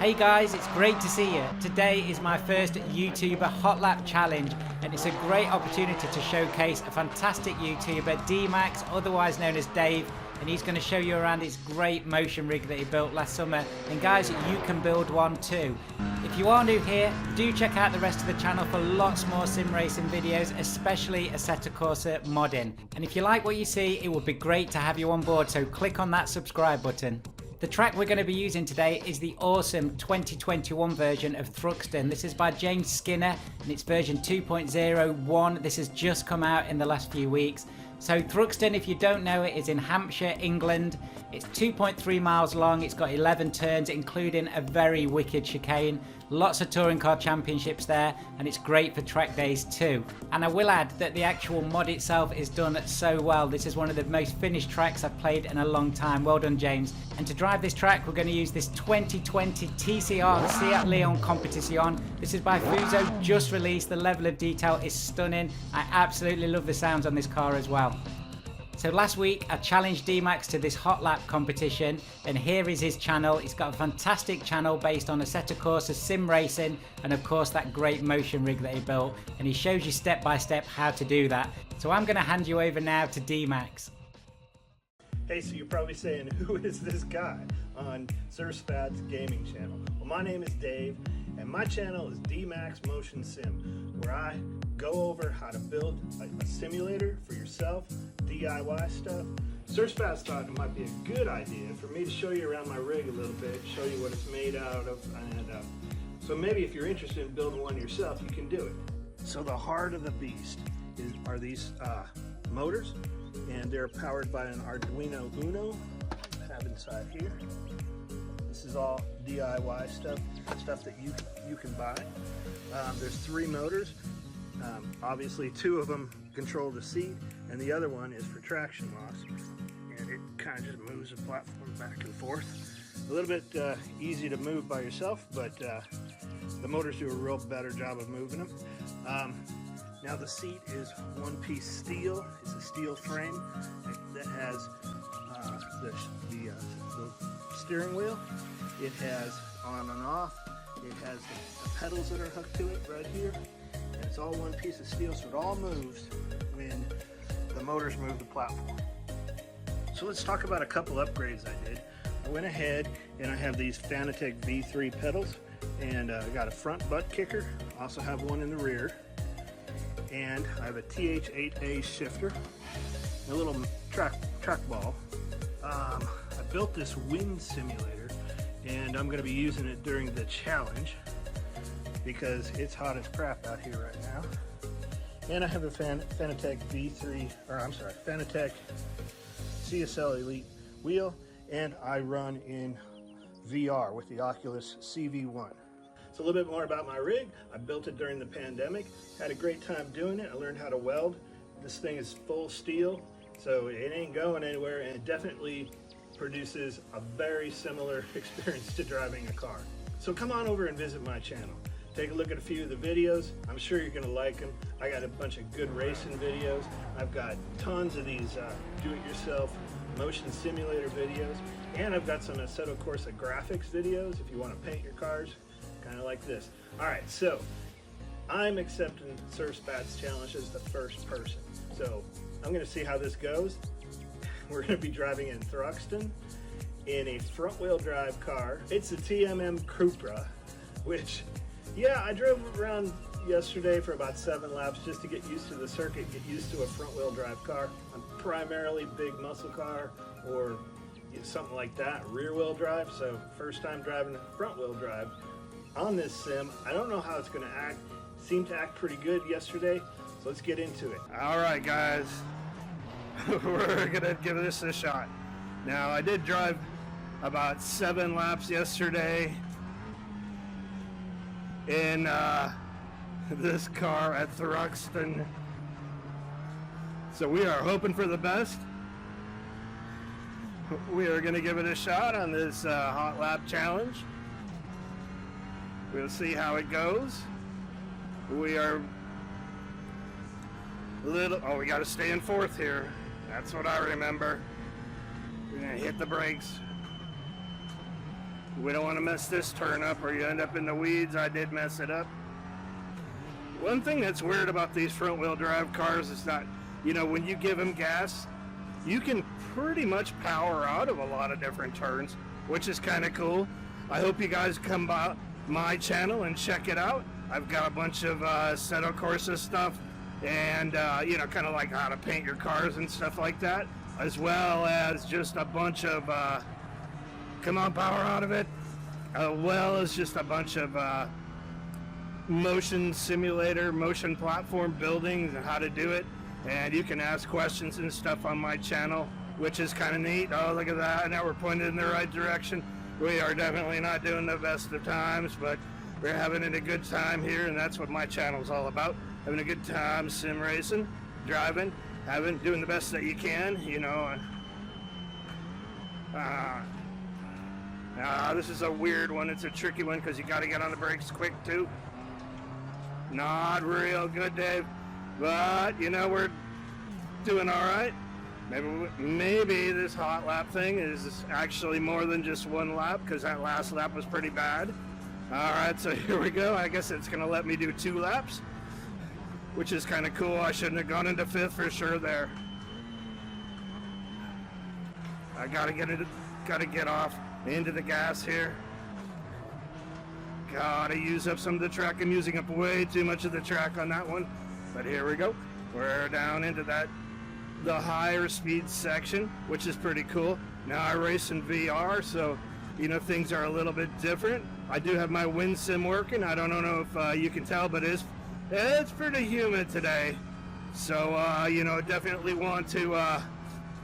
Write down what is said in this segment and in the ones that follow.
Hey guys, it's great to see you. Today is my first YouTuber Hot Lap Challenge, and it's a great opportunity to showcase a fantastic YouTuber, D-Max, otherwise known as Dave, and he's going to show you around his great motion rig that he built last summer. And guys, you can build one too. If you are new here, do check out the rest of the channel for lots more sim racing videos, especially Assetto Corsa modding. And if you like what you see, it would be great to have you on board, so click on that subscribe button. The track we're going to be using today is the awesome 2021 version of Thruxton. This is by James Skinner and it's version 2.01. This has just come out in the last few weeks. So Thruxton, if you don't know it, is in Hampshire, England. It's 2.3 miles long. It's got 11 turns, including a very wicked chicane. Lots of touring car championships there, and it's great for track days too. And I will add that the actual mod itself is done so well. This is one of the most finished tracks I've played in a long time. Well done, James. And to drive this track, we're going to use this 2020 TCR Seat Leon Competition. This is by Fuso, just released. The level of detail is stunning. I absolutely love the sounds on this car as well. So last week I challenged D-Max to this hot lap competition, and here is his channel. He's got a fantastic channel based on Assetto Corsa sim racing and of course that great motion rig that he built, and he shows you step by step how to do that. So I'm going to hand you over now to D-Max. Hey, so you're probably saying, who is this guy on SirSpatsGaming channel? Well, my name is Dave, and my channel is D-Max Motion Sim, where I go over how to build a simulator for yourself, DIY stuff. SirSpats thought it might be a good idea for me to show you around my rig a little bit, show you what it's made out of, and so maybe if you're interested in building one yourself, you can do it. So the heart of the beast are these motors, and they're powered by an Arduino Uno I have inside here. This is all DIY stuff that you can buy. There's 3 motors. Obviously 2 of them control the seat, and the other one is for traction loss, and it kind of just moves the platform back and forth. A little bit easy to move by yourself, but the motors do a real better job of moving them. Now the seat is one-piece steel. It's a steel frame that has the steering wheel. It has on and off. It has the pedals that are hooked to it right here. And it's all one piece of steel, so it all moves when the motors move the platform. So let's talk about a couple upgrades I did. I went ahead and I have these Fanatec V3 pedals, and I got a front butt kicker. I also have one in the rear. And I have a TH8A shifter, a little track ball. I built this wind simulator, and I'm going to be using it during the challenge because it's hot as crap out here right now. And I have a Fanatec Fanatec CSL Elite wheel, and I run in VR with the Oculus CV1. So a little bit more about my rig. I built it during the pandemic, had a great time doing it. I learned how to weld. This thing is full steel, so it ain't going anywhere, and it definitely produces a very similar experience to driving a car. So come on over and visit my channel. Take a look at a few of the videos. I'm sure you're gonna like them. I got a bunch of good racing videos. I've got tons of these do-it-yourself motion simulator videos, and I've got some Assetto Corsa graphics videos if you want to paint your cars. Kind of like this. All right, so I'm accepting SirSpats Challenge as the first person. So I'm going to see how this goes. We're going to be driving in Thruxton in a front-wheel drive car. It's a TMM Cupra, which, yeah, I drove around yesterday for about 7 laps just to get used to the circuit, get used to a front-wheel drive car. I'm primarily big muscle car or something like that, rear-wheel drive. So first time driving front-wheel drive on this sim. I don't know how it's going to act. Seemed to act pretty good yesterday, so let's get into it. All right, guys, we're going to give this a shot. Now, I did drive about 7 laps yesterday in this car at Thruxton, so we are hoping for the best. We are going to give it a shot on this hot lap challenge. We'll see how it goes. We are we got to stay in 4th here. That's what I remember. We're gonna hit the brakes. We don't want to mess this turn up or you end up in the weeds. I did mess it up. One thing that's weird about these front wheel drive cars is that, you know, when you give them gas, you can pretty much power out of a lot of different turns, which is kind of cool. I hope you guys come by my channel and check it out. I've got a bunch of Assetto Corsa stuff and, you know, kind of like how to paint your cars and stuff like that, as well as just a bunch of, come on, power out of it, as well as just a bunch of motion simulator, motion platform buildings and how to do it. And you can ask questions and stuff on my channel, which is kind of neat. Oh, look at that. Now we're pointed in the right direction. We are definitely not doing the best of times, but we're having a good time here, and that's what my channel is all about. Having a good time sim racing, driving, doing the best that you can, you know. This is a weird one. It's a tricky one because you got to get on the brakes quick too. Not real good, Dave, but you know, we're doing all right. Maybe this hot lap thing is actually more than just one lap, because that last lap was pretty bad. All right, so here we go. I guess it's gonna let me do 2 laps, which is kind of cool. I shouldn't have gone into 5th for sure there. I gotta get off into the gas here. Gotta use up some of the track. I'm using up way too much of the track on that one, but here we go. We're down into the higher speed section, which is pretty cool. Now I race in VR, so you know, things are a little bit different. I do have my wind sim working. I don't know if you can tell, but it's pretty humid today, so you know, definitely want to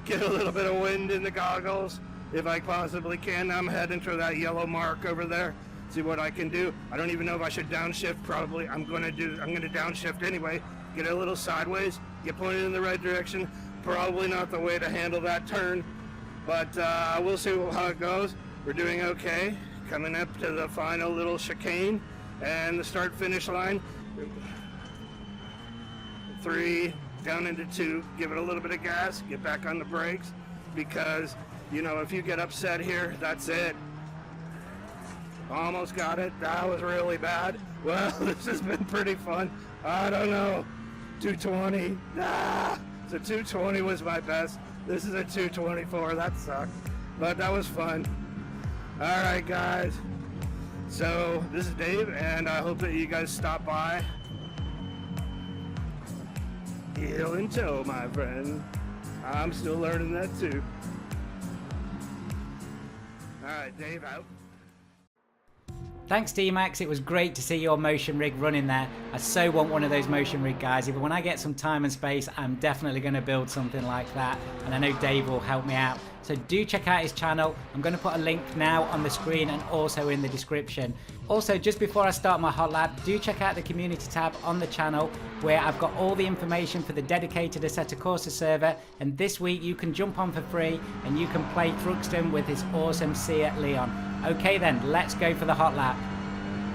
get a little bit of wind in the goggles if I possibly can. I'm heading for that yellow mark over there, see what I can do. I don't even know if I should downshift. Probably I'm gonna downshift anyway, get a little sideways, get pointed in the right direction. Probably not the way to handle that turn, but we'll see how it goes. We're doing okay. Coming up to the final little chicane and the start finish line. 3 down into 2. Give it a little bit of gas, get back on the brakes, because you know, if you get upset here, that's it. Almost got it. That was really bad. Well, this has been pretty fun. I don't know. 220. So 220 was my best. This is a 224. That sucked, but that was fun. All right, guys. So this is Dave, and I hope that you guys stop by. Heel and toe, my friend. I'm still learning that too. All right, Dave out. Thanks, D-Max. It was great to see your motion rig running there. I so want one of those motion rig guys. Even when I get some time and space, I'm definitely going to build something like that. And I know Dave will help me out. So do check out his channel. I'm going to put a link now on the screen and also in the description. Also, just before I start my hot lap, do check out the community tab on the channel where I've got all the information for the dedicated Assetto Corsa server. And this week you can jump on for free and you can play Thruxton with his awesome Seat Leon. Okay then, let's go for the hot lap.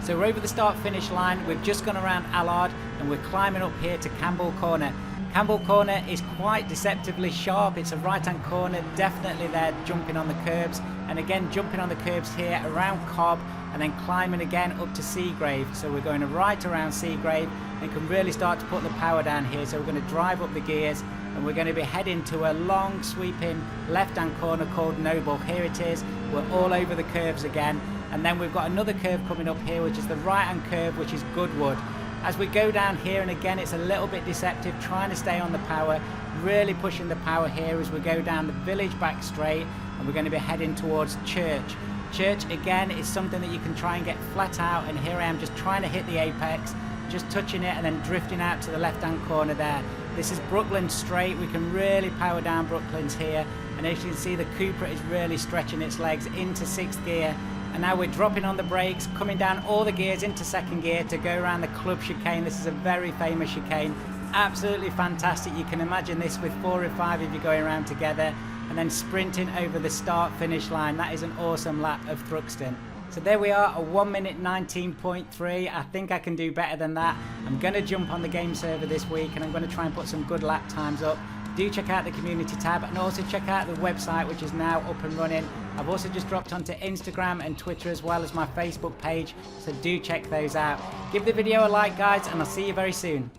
So we're over the start finish line. We've just gone around Allard and we're climbing up here to Campbell Corner. Campbell Corner is quite deceptively sharp. It's a right hand corner, definitely there jumping on the curbs, and again jumping on the curbs here around Cobb and then climbing again up to Seagrave. So we're going right around Seagrave and can really start to put the power down here. So we're going to drive up the gears and we're going to be heading to a long sweeping left hand corner called Noble. Here it is. We're all over the curves again, and then we've got another curve coming up here, which is the right hand curve, which is Goodwood. As we go down here, and again it's a little bit deceptive, trying to stay on the power, really pushing the power here as we go down the village back straight, and we're going to be heading towards Church. Church again is something that you can try and get flat out, and here I am just trying to hit the apex, just touching it and then drifting out to the left hand corner there. This is Brooklands straight. We can really power down Brooklands here, and as you can see the Cupra is really stretching its legs into 6th gear. And now we're dropping on the brakes, coming down all the gears into 2nd gear to go around the club chicane. This is a very famous chicane, absolutely fantastic. You can imagine this with 4 or 5 of you going around together and then sprinting over the start finish line. That is an awesome lap of Thruxton. So there we are, a 1 minute 19.3. I think I can do better than that. I'm going to jump on the game server this week and I'm going to try and put some good lap times up. do check out the community tab and also check out the website, which is now up and running. I've also just dropped onto Instagram and Twitter as well as my Facebook page, so do check those out. Give the video a like, guys, and I'll see you very soon.